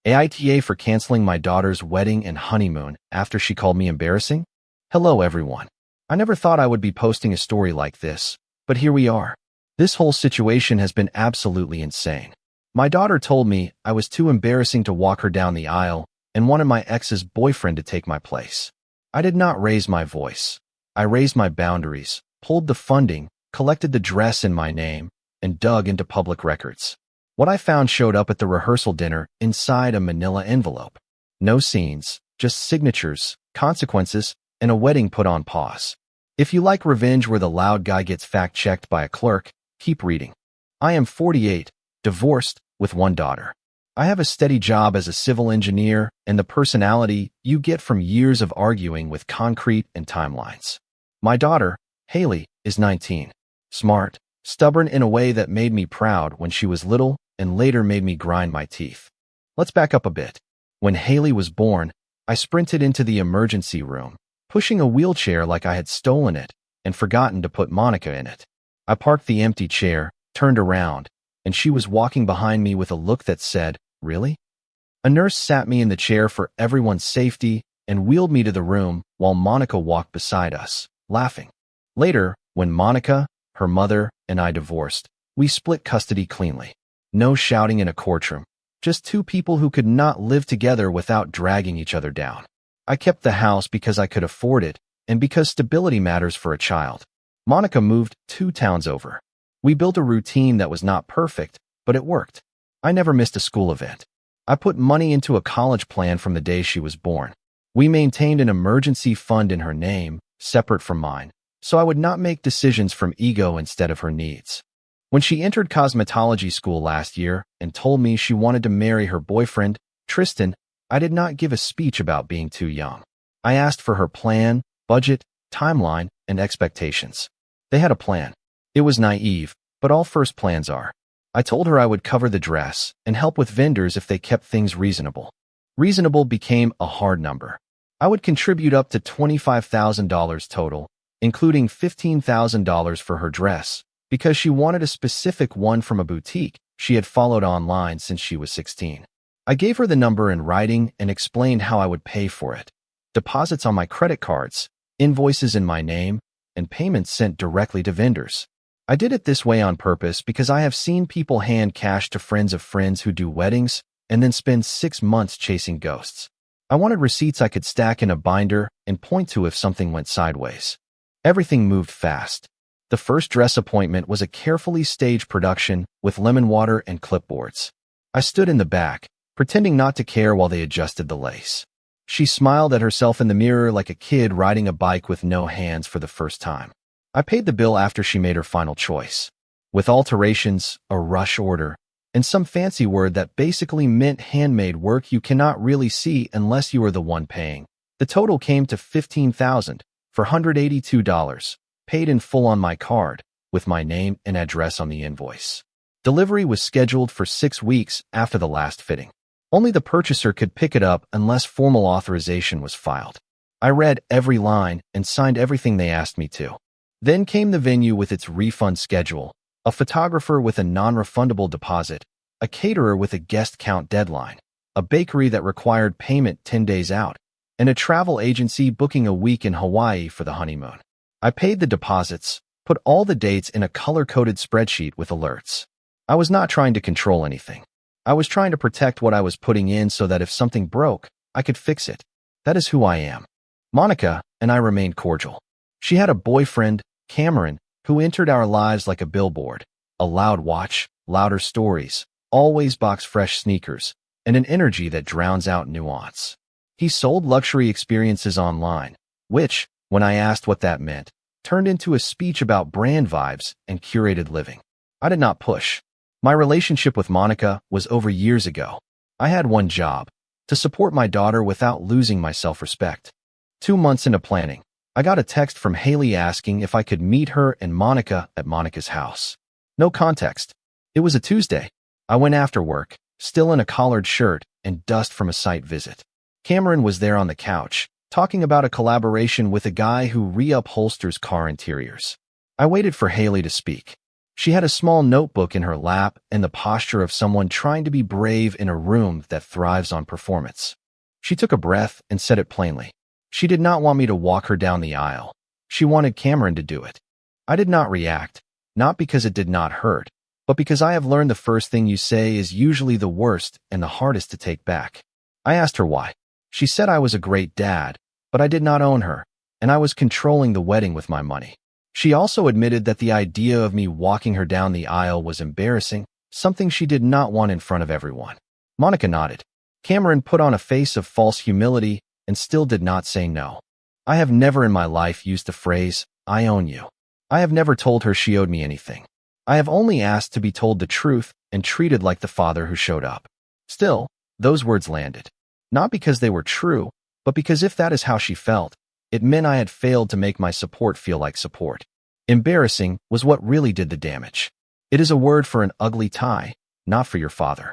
AITA for canceling my daughter's wedding and honeymoon after she called me embarrassing? Hello, everyone. I never thought I would be posting a story like this, but here we are. This whole situation has been absolutely insane. My daughter told me I was too embarrassing to walk her down the aisle and wanted my ex's boyfriend to take my place. I did not raise my voice. I raised my boundaries, pulled the funding, collected the dress in my name, and dug into public records. What I found showed up at the rehearsal dinner inside a manila envelope. No scenes, just signatures, consequences, and a wedding put on pause. If you like revenge where the loud guy gets fact-checked by a clerk, keep reading. I am 48, divorced, with one daughter. I have a steady job as a civil engineer and the personality you get from years of arguing with concrete and timelines. My daughter, Haley, is 19. Smart, stubborn in a way that made me proud when she was little and later made me grind my teeth. Let's back up a bit. When Haley was born, I sprinted into the emergency room, pushing a wheelchair like I had stolen it and forgotten to put Monica in it. I parked the empty chair, turned around, and she was walking behind me with a look that said, "Really?" A nurse sat me in the chair for everyone's safety and wheeled me to the room while Monica walked beside us, laughing. Later, when Monica, her mother, and I divorced, we split custody cleanly. No shouting in a courtroom, just two people who could not live together without dragging each other down. I kept the house because I could afford it and because stability matters for a child. Monica moved 2 towns over. We built a routine that was not perfect, but it worked. I never missed a school event. I put money into a college plan from the day she was born. We maintained an emergency fund in her name, separate from mine, so I would not make decisions from ego instead of her needs. When she entered cosmetology school last year and told me she wanted to marry her boyfriend, Tristan, I did not give a speech about being too young. I asked for her plan, budget, timeline, and expectations. They had a plan. It was naive, but all first plans are. I told her I would cover the dress and help with vendors if they kept things reasonable. Reasonable became a hard number. I would contribute up to $25,000 total, including $15,000 for her dress, because she wanted a specific one from a boutique she had followed online since she was 16. I gave her the number in writing and explained how I would pay for it. Deposits on my credit cards, invoices in my name, and payments sent directly to vendors. I did it this way on purpose because I have seen people hand cash to friends of friends who do weddings and then spend 6 months chasing ghosts. I wanted receipts I could stack in a binder and point to if something went sideways. Everything moved fast. The first dress appointment was a carefully staged production with lemon water and clipboards. I stood in the back, pretending not to care while they adjusted the lace. She smiled at herself in the mirror like a kid riding a bike with no hands for the first time. I paid the bill after she made her final choice. With alterations, a rush order, and some fancy word that basically meant handmade work you cannot really see unless you are the one paying. The total came to $15,000 for $182, paid in full on my card, with my name and address on the invoice. Delivery was scheduled for 6 weeks after the last fitting. Only the purchaser could pick it up unless formal authorization was filed. I read every line and signed everything they asked me to. Then came the venue with its refund schedule, a photographer with a non-refundable deposit, a caterer with a guest count deadline, a bakery that required payment 10 days out, and a travel agency booking a week in Hawaii for the honeymoon. I paid the deposits, put all the dates in a color-coded spreadsheet with alerts. I was not trying to control anything. I was trying to protect what I was putting in so that if something broke, I could fix it. That is who I am. Monica and I remained cordial. She had a boyfriend, Cameron, who entered our lives like a billboard, a loud watch, louder stories, always box fresh sneakers, and an energy that drowns out nuance. He sold luxury experiences online, which, when I asked what that meant, turned into a speech about brand vibes and curated living. I did not push. My relationship with Monica was over years ago. I had one job, to support my daughter without losing my self-respect. 2 months into planning, I got a text from Haley asking if I could meet her and Monica at Monica's house. No context. It was a Tuesday. I went after work, still in a collared shirt and dust from a site visit. Cameron was there on the couch, talking about a collaboration with a guy who reupholsters car interiors. I waited for Haley to speak. She had a small notebook in her lap and the posture of someone trying to be brave in a room that thrives on performance. She took a breath and said it plainly. She did not want me to walk her down the aisle. She wanted Cameron to do it. I did not react, not because it did not hurt, but because I have learned the first thing you say is usually the worst and the hardest to take back. I asked her why. She said I was a great dad, but I did not own her, and I was controlling the wedding with my money. She also admitted that the idea of me walking her down the aisle was embarrassing, something she did not want in front of everyone. Monica nodded. Cameron put on a face of false humility and still did not say no. I have never in my life used the phrase, I own you. I have never told her she owed me anything. I have only asked to be told the truth and treated like the father who showed up. Still, those words landed. Not because they were true, but because if that is how she felt, it meant I had failed to make my support feel like support. Embarrassing was what really did the damage. It is a word for an ugly tie, not for your father.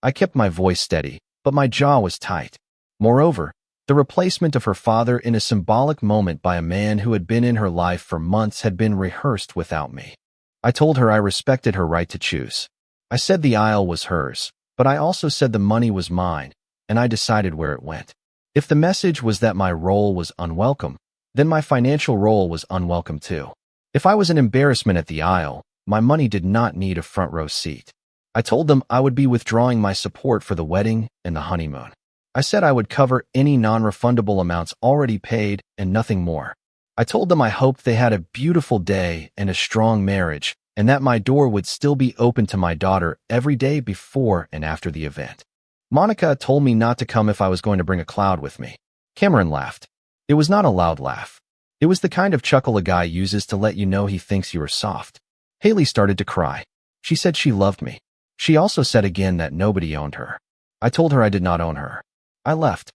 I kept my voice steady, but my jaw was tight. Moreover, the replacement of her father in a symbolic moment by a man who had been in her life for months had been rehearsed without me. I told her I respected her right to choose. I said the aisle was hers, but I also said the money was mine, and I decided where it went. If the message was that my role was unwelcome, then my financial role was unwelcome too. If I was an embarrassment at the aisle, my money did not need a front row seat. I told them I would be withdrawing my support for the wedding and the honeymoon. I said I would cover any non-refundable amounts already paid and nothing more. I told them I hoped they had a beautiful day and a strong marriage, and that my door would still be open to my daughter every day before and after the event. Monica told me not to come if I was going to bring a cloud with me. Cameron laughed. It was not a loud laugh. It was the kind of chuckle a guy uses to let you know he thinks you are soft. Haley started to cry. She said she loved me. She also said again that nobody owned her. I told her I did not own her. I left.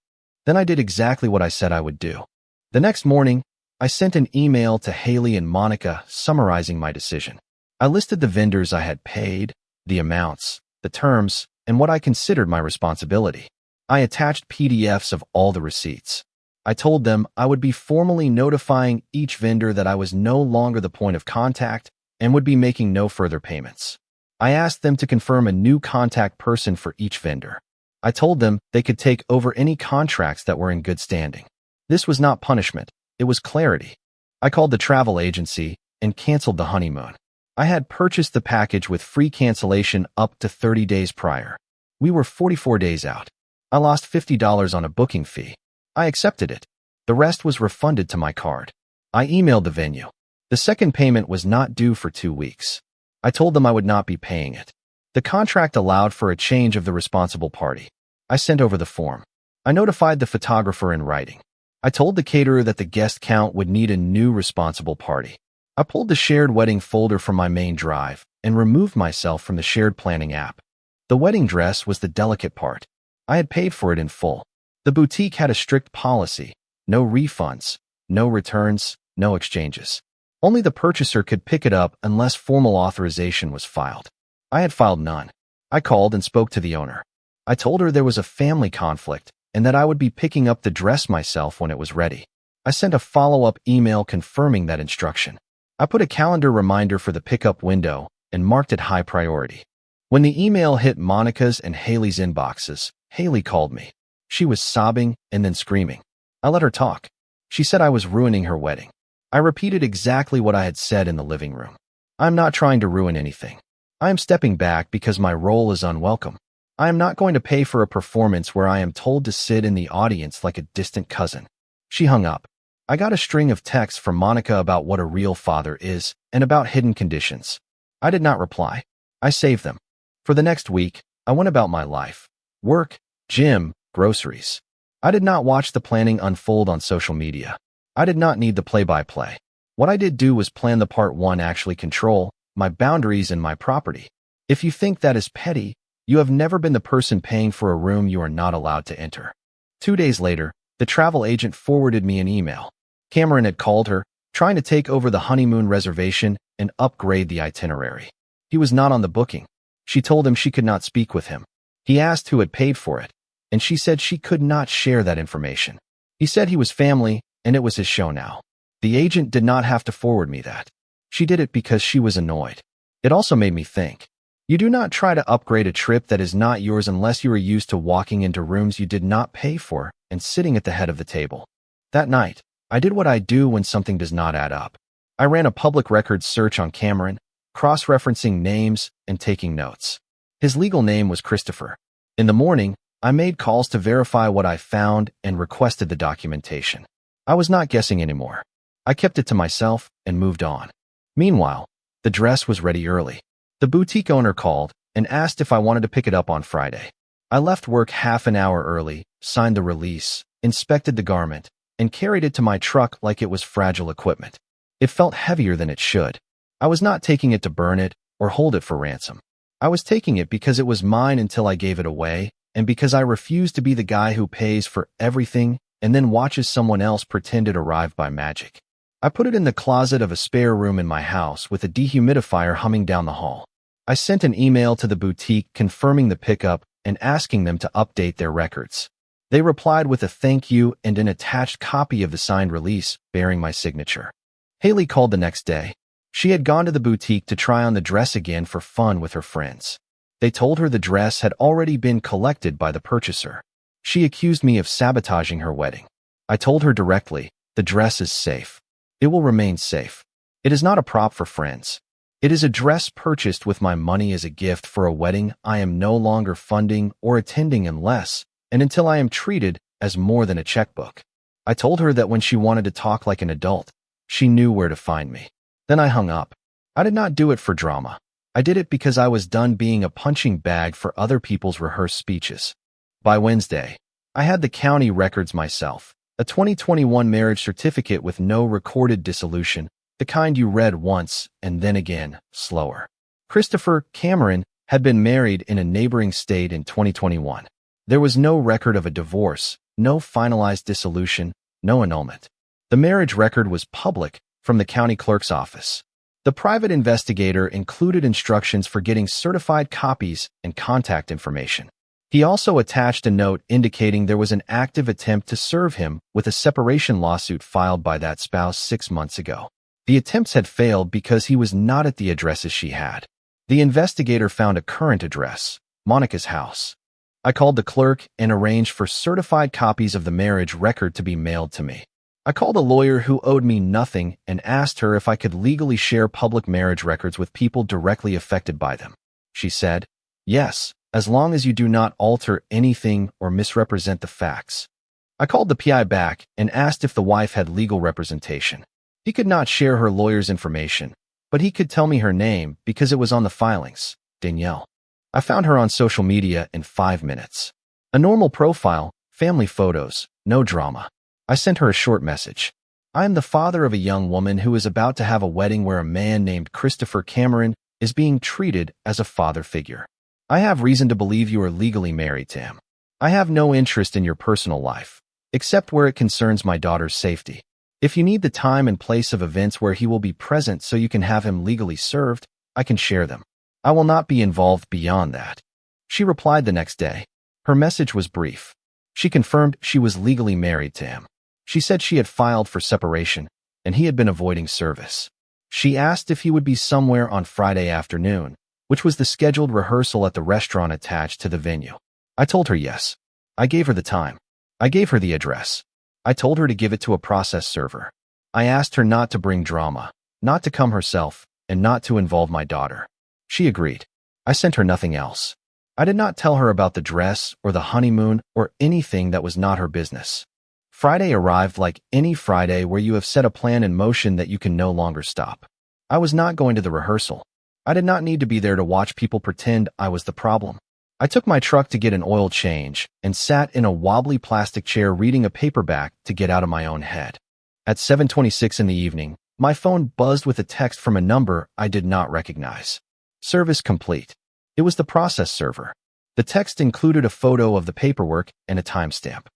Then I did exactly what I said I would do. The next morning, I sent an email to Haley and Monica summarizing my decision. I listed the vendors I had paid, the amounts, the terms, and what I considered my responsibility. I attached PDFs of all the receipts. I told them I would be formally notifying each vendor that I was no longer the point of contact and would be making no further payments. I asked them to confirm a new contact person for each vendor. I told them they could take over any contracts that were in good standing. This was not punishment, it was clarity. I called the travel agency and canceled the honeymoon. I had purchased the package with free cancellation up to 30 days prior. We were 44 days out. I lost $50 on a booking fee. I accepted it. The rest was refunded to my card. I emailed the venue. The second payment was not due for 2 weeks. I told them I would not be paying it. The contract allowed for a change of the responsible party. I sent over the form. I notified the photographer in writing. I told the caterer that the guest count would need a new responsible party. I pulled the shared wedding folder from my main drive and removed myself from the shared planning app. The wedding dress was the delicate part. I had paid for it in full. The boutique had a strict policy: no refunds, no returns, no exchanges. Only the purchaser could pick it up unless formal authorization was filed. I had filed none. I called and spoke to the owner. I told her there was a family conflict and that I would be picking up the dress myself when it was ready. I sent a follow-up email confirming that instruction. I put a calendar reminder for the pickup window and marked it high priority. When the email hit Monica's and Haley's inboxes, Haley called me. She was sobbing and then screaming. I let her talk. She said I was ruining her wedding. I repeated exactly what I had said in the living room. I'm not trying to ruin anything. I am stepping back because my role is unwelcome. I am not going to pay for a performance where I am told to sit in the audience like a distant cousin. She hung up. I got a string of texts from Monica about what a real father is and about hidden conditions. I did not reply. I saved them. For the next week, I went about my life. Work, gym, groceries. I did not watch the planning unfold on social media. I did not need the play-by-play. What I did do was plan the part one actually control, my boundaries and my property. If you think that is petty, you have never been the person paying for a room you are not allowed to enter. 2 days later, the travel agent forwarded me an email. Cameron had called her, trying to take over the honeymoon reservation and upgrade the itinerary. He was not on the booking. She told him she could not speak with him. He asked who had paid for it, and she said she could not share that information. He said he was family, and it was his show now. The agent did not have to forward me that. She did it because she was annoyed. It also made me think. You do not try to upgrade a trip that is not yours unless you are used to walking into rooms you did not pay for and sitting at the head of the table. That night, I did what I do when something does not add up. I ran a public records search on Cameron, cross-referencing names and taking notes. His legal name was Christopher. In the morning, I made calls to verify what I found and requested the documentation. I was not guessing anymore. I kept it to myself and moved on. Meanwhile, the dress was ready early. The boutique owner called and asked if I wanted to pick it up on Friday. I left work half an hour early, signed the release, inspected the garment, and carried it to my truck like it was fragile equipment. It felt heavier than it should. I was not taking it to burn it or hold it for ransom. I was taking it because it was mine until I gave it away, and because I refused to be the guy who pays for everything and then watches someone else pretend it arrived by magic. I put it in the closet of a spare room in my house with a dehumidifier humming down the hall. I sent an email to the boutique confirming the pickup and asking them to update their records. They replied with a thank you and an attached copy of the signed release bearing my signature. Haley called the next day. She had gone to the boutique to try on the dress again for fun with her friends. They told her the dress had already been collected by the purchaser. She accused me of sabotaging her wedding. I told her directly, the dress is safe. It will remain safe. It is not a prop for friends. It is a dress purchased with my money as a gift for a wedding I am no longer funding or attending unless and until I am treated as more than a checkbook. I told her that when she wanted to talk like an adult, she knew where to find me. Then I hung up. I did not do it for drama. I did it because I was done being a punching bag for other people's rehearsed speeches. By Wednesday, I had the county records myself, a 2021 marriage certificate with no recorded dissolution, the kind you read once and then again, slower. Christopher Cameron had been married in a neighboring state in 2021. There was no record of a divorce, no finalized dissolution, no annulment. The marriage record was public from the county clerk's office. The private investigator included instructions for getting certified copies and contact information. He also attached a note indicating there was an active attempt to serve him with a separation lawsuit filed by that spouse 6 months ago. The attempts had failed because he was not at the addresses she had. The investigator found a current address, Monica's house. I called the clerk and arranged for certified copies of the marriage record to be mailed to me. I called a lawyer who owed me nothing and asked her if I could legally share public marriage records with people directly affected by them. She said, yes, as long as you do not alter anything or misrepresent the facts. I called the PI back and asked if the wife had legal representation. He could not share her lawyer's information, but he could tell me her name because it was on the filings, Danielle. I found her on social media in 5 minutes. A normal profile, family photos, no drama. I sent her a short message. I am the father of a young woman who is about to have a wedding where a man named Christopher Cameron is being treated as a father figure. I have reason to believe you are legally married to him. I have no interest in your personal life, except where it concerns my daughter's safety. If you need the time and place of events where he will be present so you can have him legally served, I can share them. I will not be involved beyond that. She replied the next day. Her message was brief. She confirmed she was legally married to him. She said she had filed for separation, and he had been avoiding service. She asked if he would be somewhere on Friday afternoon, which was the scheduled rehearsal at the restaurant attached to the venue. I told her yes. I gave her the time. I gave her the address. I told her to give it to a process server. I asked her not to bring drama, not to come herself, and not to involve my daughter. She agreed. I sent her nothing else. I did not tell her about the dress or the honeymoon or anything that was not her business. Friday arrived like any Friday where you have set a plan in motion that you can no longer stop. I was not going to the rehearsal. I did not need to be there to watch people pretend I was the problem. I took my truck to get an oil change and sat in a wobbly plastic chair reading a paperback to get out of my own head. At 7:26 in the evening, my phone buzzed with a text from a number I did not recognize. Service complete. It was the process server. The text included a photo of the paperwork and a timestamp.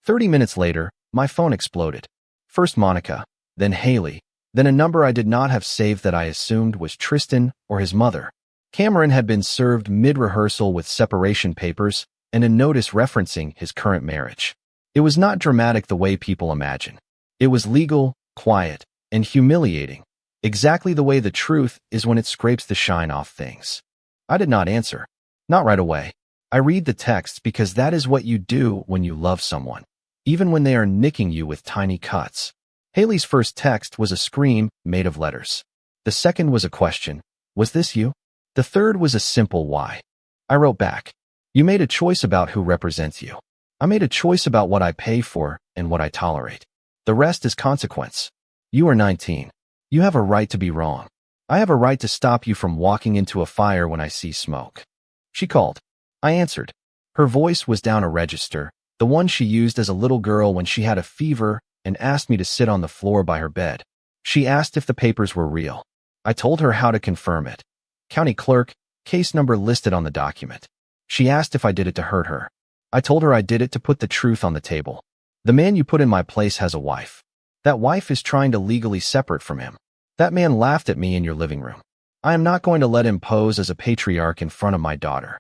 30 minutes later, my phone exploded. First Monica, then Haley, then a number I did not have saved that I assumed was Tristan or his mother. Cameron had been served mid-rehearsal with separation papers and a notice referencing his current marriage. It was not dramatic the way people imagine. It was legal, quiet, and humiliating. exactly the way the truth is when it scrapes the shine off things. I did not answer. Not right away. I read the text because that is what you do when you love someone, even when they are nicking you with tiny cuts. Haley's first text was a scream made of letters. The second was a question. Was this you? The third was a simple why. I wrote back. You made a choice about who represents you. I made a choice about what I pay for and what I tolerate. The rest is consequence. You are 19. You have a right to be wrong. I have a right to stop you from walking into a fire when I see smoke. She called. I answered. Her voice was down a register, the one she used as a little girl when she had a fever and asked me to sit on the floor by her bed. She asked if the papers were real. I told her how to confirm it. County clerk, case number listed on the document. She asked if I did it to hurt her. I told her I did it to put the truth on the table. The man you put in my place has a wife. That wife is trying to legally separate from him. That man laughed at me in your living room. I am not going to let him pose as a patriarch in front of my daughter.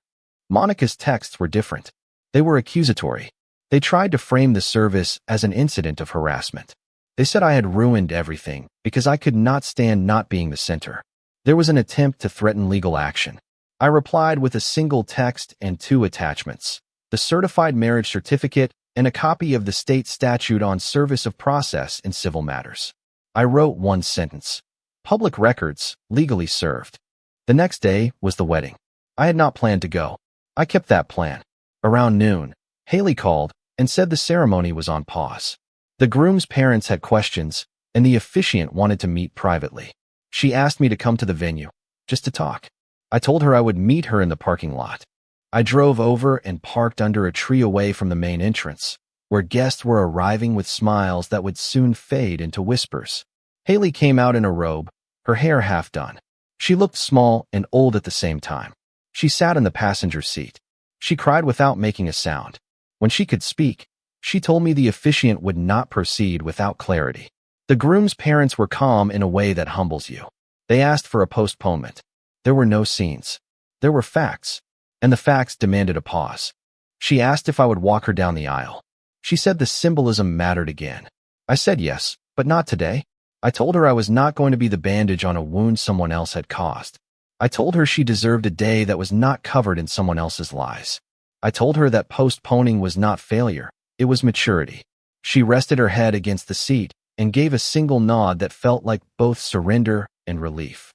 Monica's texts were different. They were accusatory. They tried to frame the service as an incident of harassment. They said I had ruined everything because I could not stand not being the center. There was an attempt to threaten legal action. I replied with a single text and 2 attachments, the certified marriage certificate and a copy of the state statute on service of process in civil matters. I wrote 1 sentence. Public records, legally served. The next day was the wedding. I had not planned to go. I kept that plan. Around noon, Haley called and said the ceremony was on pause. The groom's parents had questions, and the officiant wanted to meet privately. She asked me to come to the venue, just to talk. I told her I would meet her in the parking lot. I drove over and parked under a tree away from the main entrance, where guests were arriving with smiles that would soon fade into whispers. Haley came out in a robe, her hair half done. She looked small and old at the same time. She sat in the passenger seat. She cried without making a sound. When she could speak, she told me the officiant would not proceed without clarity. The groom's parents were calm in a way that humbles you. They asked for a postponement. There were no scenes. There were facts, and the facts demanded a pause. She asked if I would walk her down the aisle. She said the symbolism mattered again. I said yes, but not today. I told her I was not going to be the bandage on a wound someone else had caused. I told her she deserved a day that was not covered in someone else's lies. I told her that postponing was not failure, it was maturity. She rested her head against the seat and gave a single nod that felt like both surrender and relief.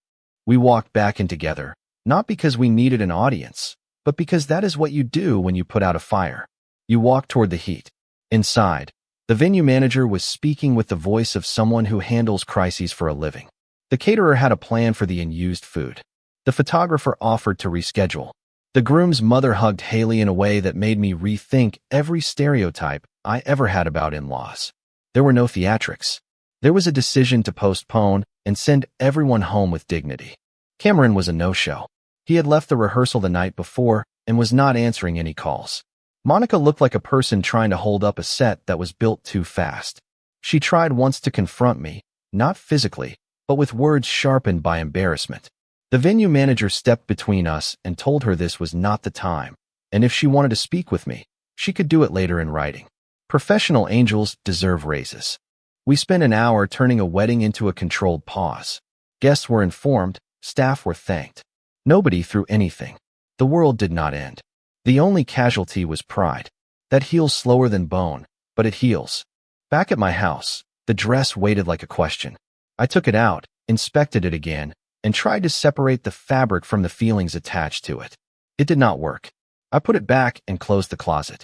We walked back in together, not because we needed an audience, but because that is what you do when you put out a fire. You walk toward the heat. Inside, the venue manager was speaking with the voice of someone who handles crises for a living. The caterer had a plan for the unused food. The photographer offered to reschedule. The groom's mother hugged Haley in a way that made me rethink every stereotype I ever had about in-laws. There were no theatrics. There was a decision to postpone and send everyone home with dignity. Cameron was a no-show. He had left the rehearsal the night before and was not answering any calls. Monica looked like a person trying to hold up a set that was built too fast. She tried once to confront me, not physically, but with words sharpened by embarrassment. The venue manager stepped between us and told her this was not the time, and if she wanted to speak with me, she could do it later in writing. Professional angels deserve raises. We spent an hour turning a wedding into a controlled pause. Guests were informed, staff were thanked. Nobody threw anything. The world did not end. The only casualty was pride. That heals slower than bone, but it heals. Back at my house, the dress waited like a question. I took it out, inspected it again, and tried to separate the fabric from the feelings attached to it. It did not work. I put it back and closed the closet.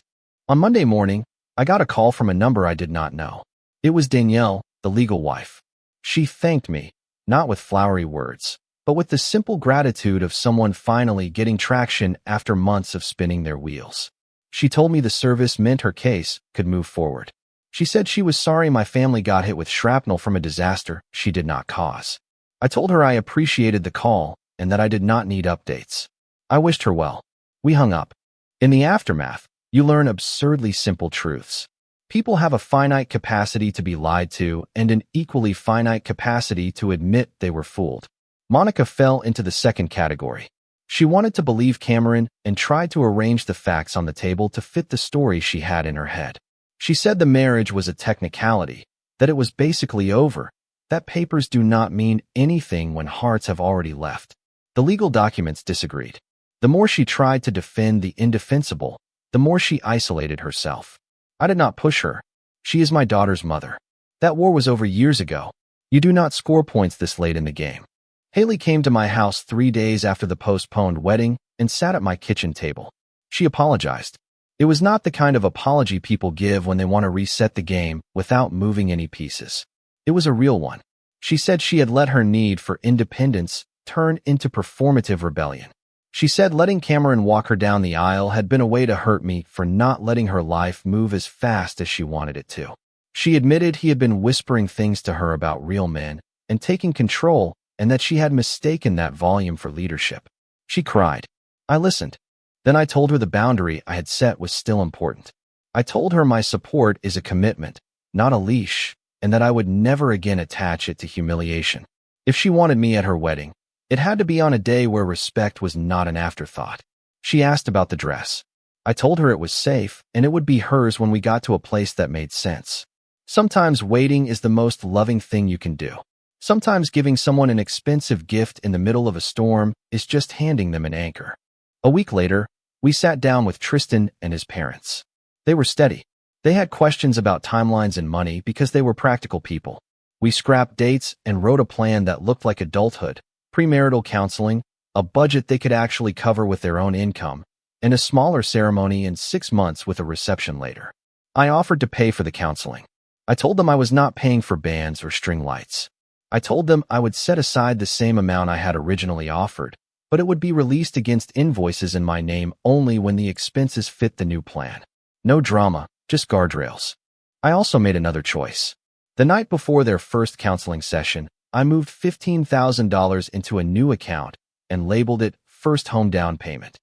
On Monday morning, I got a call from a number I did not know. It was Danielle, the legal wife. She thanked me, not with flowery words, but with the simple gratitude of someone finally getting traction after months of spinning their wheels. She told me the service meant her case could move forward. She said she was sorry my family got hit with shrapnel from a disaster she did not cause. I told her I appreciated the call and that I did not need updates. I wished her well. We hung up. In the aftermath, you learn absurdly simple truths. People have a finite capacity to be lied to and an equally finite capacity to admit they were fooled. Monica fell into the second category. She wanted to believe Cameron and tried to arrange the facts on the table to fit the story she had in her head. She said the marriage was a technicality, that it was basically over, that papers do not mean anything when hearts have already left. The legal documents disagreed. The more she tried to defend the indefensible, the more she isolated herself. I did not push her. She is my daughter's mother. That war was over years ago. You do not score points this late in the game. Haley came to my house 3 days after the postponed wedding and sat at my kitchen table. She apologized. It was not the kind of apology people give when they want to reset the game without moving any pieces. It was a real one. She said she had let her need for independence turn into performative rebellion. She said letting Cameron walk her down the aisle had been a way to hurt me for not letting her life move as fast as she wanted it to. She admitted he had been whispering things to her about real men and taking control, and that she had mistaken that volume for leadership. She cried. I listened. Then I told her the boundary I had set was still important. I told her my support is a commitment, not a leash, and that I would never again attach it to humiliation. If she wanted me at her wedding, it had to be on a day where respect was not an afterthought. She asked about the dress. I told her it was safe, and it would be hers when we got to a place that made sense. Sometimes waiting is the most loving thing you can do. Sometimes giving someone an expensive gift in the middle of a storm is just handing them an anchor. A week later, we sat down with Tristan and his parents. They were steady. They had questions about timelines and money because they were practical people. We scrapped dates and wrote a plan that looked like adulthood, premarital counseling, a budget they could actually cover with their own income, and a smaller ceremony in 6 months with a reception later. I offered to pay for the counseling. I told them I was not paying for bands or string lights. I told them I would set aside the same amount I had originally offered, but it would be released against invoices in my name only when the expenses fit the new plan. No drama, just guardrails. I also made another choice. The night before their first counseling session, I moved $15,000 into a new account and labeled it First Home Down Payment.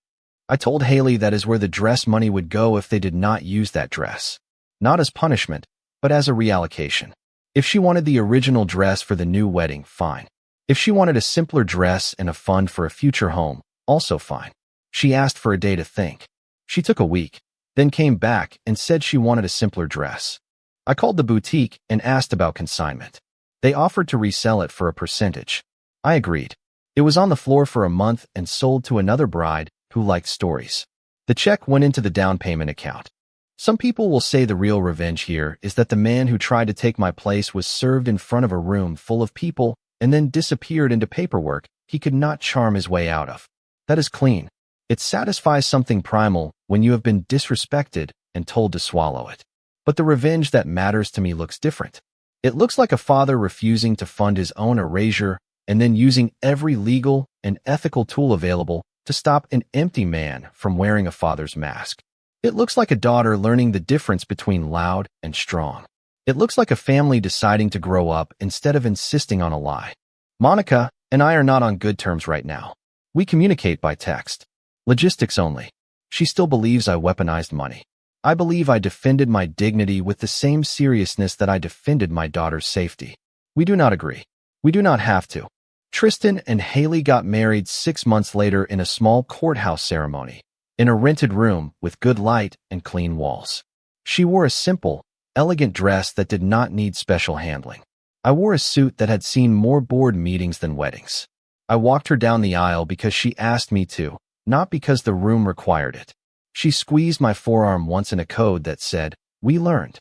I told Haley that is where the dress money would go if they did not use that dress. Not as punishment, but as a reallocation. If she wanted the original dress for the new wedding, fine. If she wanted a simpler dress and a fund for a future home, also fine. She asked for a day to think. She took a week, then came back and said she wanted a simpler dress. I called the boutique and asked about consignment. They offered to resell it for a percentage. I agreed. It was on the floor for a month and sold to another bride who liked stories. The check went into the down payment account. Some people will say the real revenge here is that the man who tried to take my place was served in front of a room full of people and then disappeared into paperwork he could not charm his way out of. That is clean. It satisfies something primal when you have been disrespected and told to swallow it. But the revenge that matters to me looks different. It looks like a father refusing to fund his own erasure and then using every legal and ethical tool available to stop an empty man from wearing a father's mask. It looks like a daughter learning the difference between loud and strong. It looks like a family deciding to grow up instead of insisting on a lie. Monica and I are not on good terms right now. We communicate by text. Logistics only. She still believes I weaponized money. I believe I defended my dignity with the same seriousness that I defended my daughter's safety. We do not agree. We do not have to. Tristan and Haley got married 6 months later in a small courthouse ceremony, in a rented room with good light and clean walls. She wore a simple, elegant dress that did not need special handling. I wore a suit that had seen more board meetings than weddings. I walked her down the aisle because she asked me to, not because the room required it. She squeezed my forearm once in a code that said, "We learned."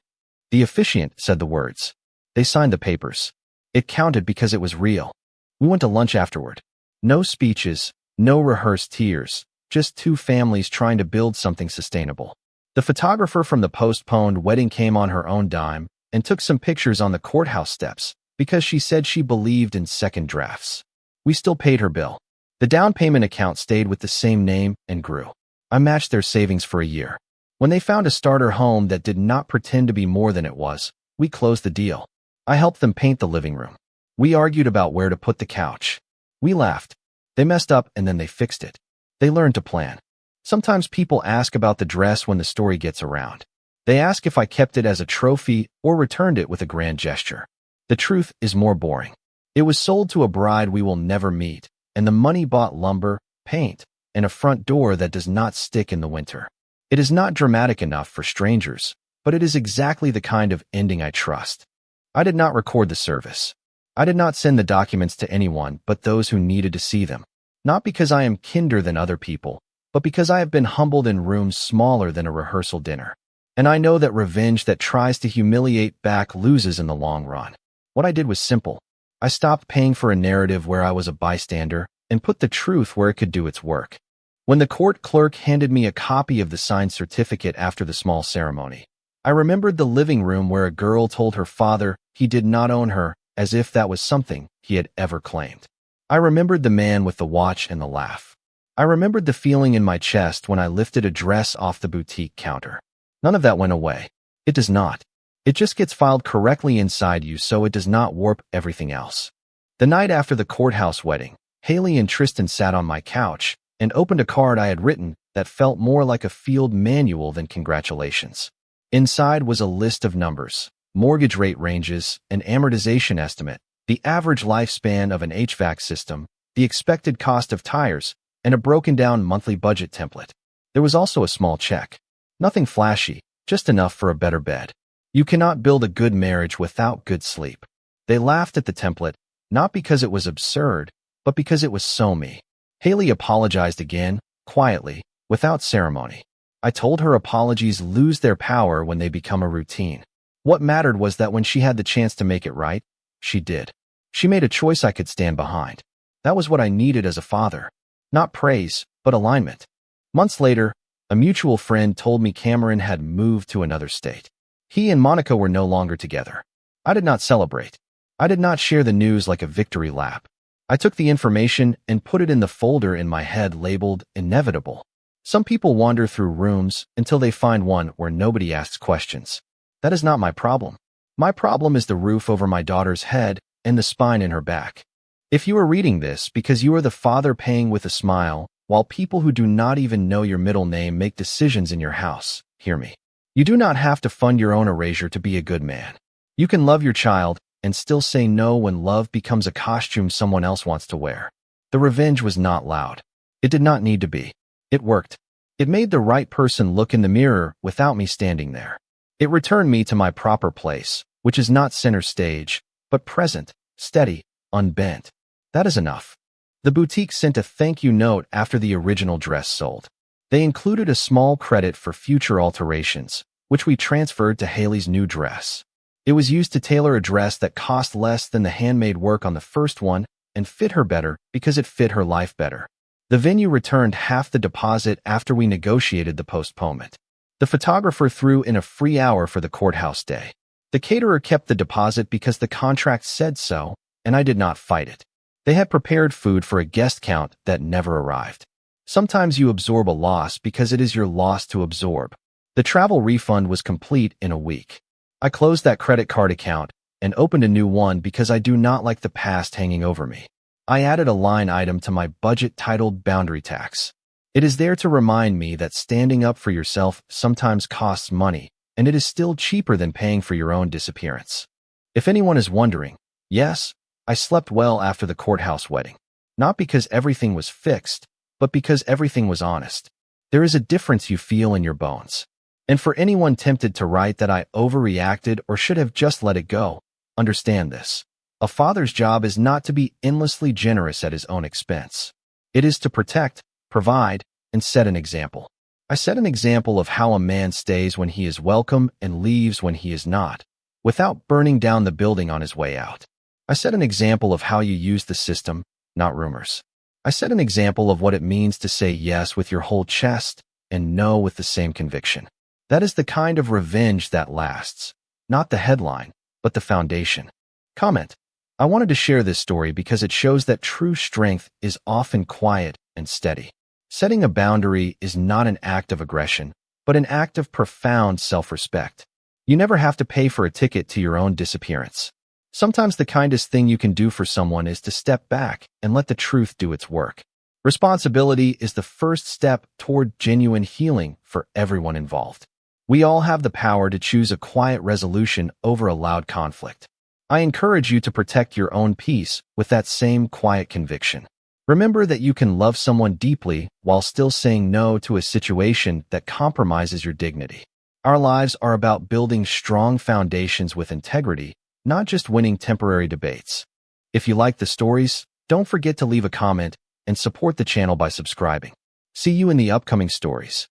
The officiant said the words. They signed the papers. It counted because it was real. We went to lunch afterward. No speeches, no rehearsed tears, just two families trying to build something sustainable. The photographer from the postponed wedding came on her own dime and took some pictures on the courthouse steps because she said she believed in second drafts. We still paid her bill. The down payment account stayed with the same name and grew. I matched their savings for a year. When they found a starter home that did not pretend to be more than it was, we closed the deal. I helped them paint the living room. We argued about where to put the couch. We laughed. They messed up and then they fixed it. They learned to plan. Sometimes people ask about the dress when the story gets around. They ask if I kept it as a trophy or returned it with a grand gesture. The truth is more boring. It was sold to a bride we will never meet, and the money bought lumber, paint, and a front door that does not stick in the winter. It is not dramatic enough for strangers, but it is exactly the kind of ending I trust. I did not record the service. I did not send the documents to anyone but those who needed to see them. Not because I am kinder than other people, but because I have been humbled in rooms smaller than a rehearsal dinner. And I know that revenge that tries to humiliate back loses in the long run. What I did was simple. I stopped paying for a narrative where I was a bystander and put the truth where it could do its work. When the court clerk handed me a copy of the signed certificate after the small ceremony, I remembered the living room where a girl told her father he did not own her, as if that was something he had ever claimed. I remembered the man with the watch and the laugh. I remembered the feeling in my chest when I lifted a dress off the boutique counter. None of that went away. It does not. It just gets filed correctly inside you so it does not warp everything else. The night after the courthouse wedding, Haley and Tristan sat on my couch and opened a card I had written that felt more like a field manual than congratulations. Inside was a list of numbers, mortgage rate ranges, an amortization estimate, the average lifespan of an HVAC system, the expected cost of tires, and a broken-down monthly budget template. There was also a small check. Nothing flashy, just enough for a better bed. You cannot build a good marriage without good sleep. They laughed at the template, not because it was absurd, but because it was so me. Haley apologized again, quietly, without ceremony. I told her apologies lose their power when they become a routine. What mattered was that when she had the chance to make it right, she did. She made a choice I could stand behind. That was what I needed as a father. Not praise, but alignment. Months later, a mutual friend told me Cameron had moved to another state. He and Monica were no longer together. I did not celebrate. I did not share the news like a victory lap. I took the information and put it in the folder in my head labeled inevitable. Some people wander through rooms until they find one where nobody asks questions. That is not my problem. My problem is the roof over my daughter's head and the spine in her back. If you are reading this because you are the father paying with a smile, while people who do not even know your middle name make decisions in your house, hear me. You do not have to fund your own erasure to be a good man. You can love your child and still say no when love becomes a costume someone else wants to wear. The revenge was not loud. It did not need to be. It worked. It made the right person look in the mirror without me standing there. It returned me to my proper place, which is not center stage, but present, steady, unbent. That is enough. The boutique sent a thank you note after the original dress sold. They included a small credit for future alterations, which we transferred to Haley's new dress. It was used to tailor a dress that cost less than the handmade work on the first one and fit her better because it fit her life better. The venue returned half the deposit after we negotiated the postponement. The photographer threw in a free hour for the courthouse day. The caterer kept the deposit because the contract said so, and I did not fight it. They had prepared food for a guest count that never arrived. Sometimes you absorb a loss because it is your loss to absorb. The travel refund was complete in a week. I closed that credit card account and opened a new one because I do not like the past hanging over me. I added a line item to my budget titled Boundary Tax. It is there to remind me that standing up for yourself sometimes costs money, and it is still cheaper than paying for your own disappearance. If anyone is wondering, yes, I slept well after the courthouse wedding. Not because everything was fixed, but because everything was honest. There is a difference you feel in your bones. And for anyone tempted to write that I overreacted or should have just let it go, understand this. A father's job is not to be endlessly generous at his own expense. It is to protect, provide, and set an example. I set an example of how a man stays when he is welcome and leaves when he is not, without burning down the building on his way out. I set an example of how you use the system, not rumors. I set an example of what it means to say yes with your whole chest and no with the same conviction. That is the kind of revenge that lasts, not the headline, but the foundation. Comment. I wanted to share this story because it shows that true strength is often quiet and steady. Setting a boundary is not an act of aggression, but an act of profound self-respect. You never have to pay for a ticket to your own disappearance. Sometimes the kindest thing you can do for someone is to step back and let the truth do its work. Responsibility is the first step toward genuine healing for everyone involved. We all have the power to choose a quiet resolution over a loud conflict. I encourage you to protect your own peace with that same quiet conviction. Remember that you can love someone deeply while still saying no to a situation that compromises your dignity. Our lives are about building strong foundations with integrity, not just winning temporary debates. If you like the stories, don't forget to leave a comment and support the channel by subscribing. See you in the upcoming stories.